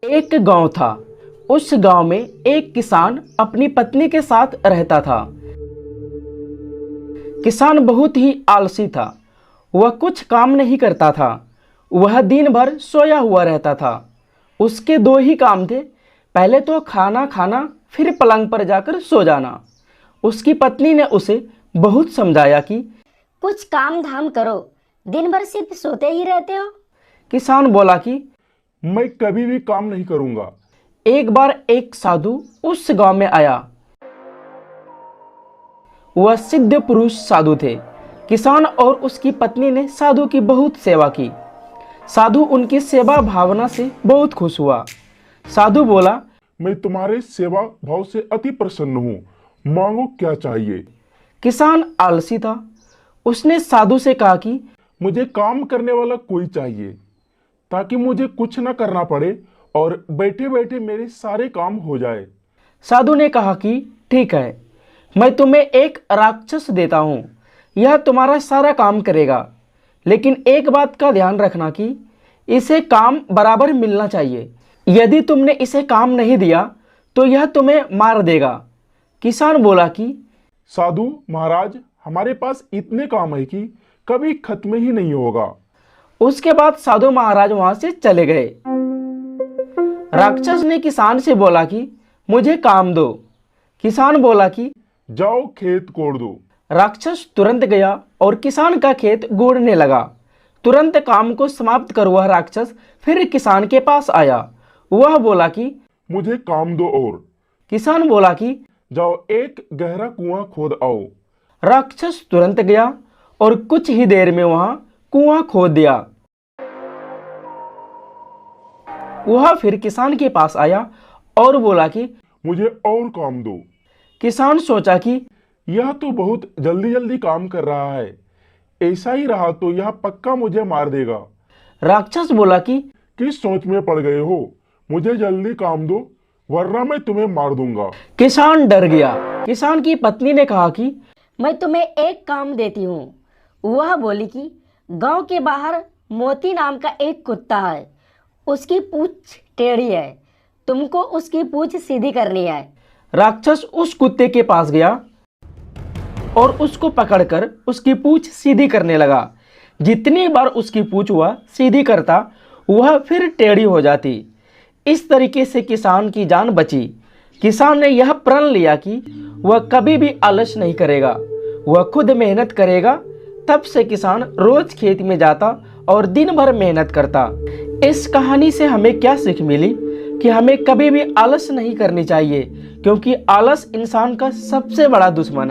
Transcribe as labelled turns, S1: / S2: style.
S1: एक गांव था। उस गांव में एक किसान अपनी पत्नी के साथ रहता था। किसान बहुत ही आलसी था। वह कुछ काम नहीं करता था। वह दिन भर सोया हुआ रहता था। उसके दो ही काम थे, पहले तो खाना खाना, फिर पलंग पर जाकर सो जाना। उसकी पत्नी ने उसे बहुत समझाया कि
S2: कुछ काम धाम करो, दिन भर सिर्फ सोते ही रहते हो।
S1: किसान बोला कि
S3: मैं कभी भी काम नहीं करूंगा।
S1: एक बार एक साधु उस गांव में आया। वह सिद्ध पुरुष साधु थे। किसान और उसकी पत्नी ने साधु की बहुत सेवा की। साधु उनकी सेवा भावना से बहुत खुश हुआ। साधु बोला,
S3: मैं तुम्हारे सेवा भाव से अति प्रसन्न हूँ, मांगो क्या चाहिए।
S1: किसान आलसी था। उसने साधु से कहा कि
S3: मुझे काम करने वाला कोई चाहिए, ताकि मुझे कुछ न करना पड़े और बैठे बैठे मेरे सारे काम हो जाए।
S1: साधु ने कहा कि ठीक है, मैं तुम्हें एक राक्षस देता हूँ। यह तुम्हारा सारा काम करेगा, लेकिन एक बात का ध्यान रखना कि इसे काम बराबर मिलना चाहिए। यदि तुमने इसे काम नहीं दिया तो यह तुम्हें मार देगा। किसान बोला कि
S3: साधु महाराज, हमारे पास इतने काम है कि कभी खत्म ही नहीं होगा।
S1: उसके बाद साधु महाराज वहां से चले गए। राक्षस ने किसान से बोला कि मुझे काम दो। किसान बोला कि
S3: जाओ खेत कोड़ दो।
S1: राक्षस तुरंत गया और किसान का खेत गोड़ने लगा। तुरंत काम को समाप्त कर वह राक्षस फिर किसान के पास आया। वह बोला कि
S3: मुझे काम दो और।
S1: किसान बोला कि
S3: जाओ एक गहरा कुआं खोद आओ।
S1: राक्षस तुरंत गया और कुछ ही देर में वहां कुआं खोद दिया। वह फिर किसान के पास आया और बोला कि
S3: मुझे और काम दो।
S1: किसान सोचा कि
S3: यह तो बहुत जल्दी जल्दी काम कर रहा है, ऐसा ही रहा तो यह पक्का मुझे मार देगा।
S1: राक्षस बोला कि
S3: किस सोच में पड़ गए हो, मुझे जल्दी काम दो वरना मैं तुम्हें मार दूंगा।
S1: किसान डर गया। किसान की पत्नी ने कहा कि
S2: मैं तुम्हें एक काम देती हूँ। वह बोली कि गांव के बाहर मोती नाम का एक कुत्ता है। उसकी पूंछ टेढ़ी है, तुमको उसकी पूंछ सीधी करनी है।
S1: राक्षस उस कुत्ते के पास गया और उसको पकड़कर उसकी पूंछ सीधी करने लगा। जितनी बार उसकी पूंछ वह सीधी करता, वह फिर टेढ़ी हो जाती। इस तरीके से किसान की जान बची। किसान ने यह प्रण लिया कि वह कभी भी आलस नहीं करेगा, वह खुद मेहनत करेगा। तब से किसान रोज खेत में जाता और दिन भर मेहनत करता। इस कहानी से हमें क्या सीख मिली कि हमें कभी भी आलस नहीं करनी चाहिए, क्योंकि आलस इंसान का सबसे बड़ा दुश्मन है।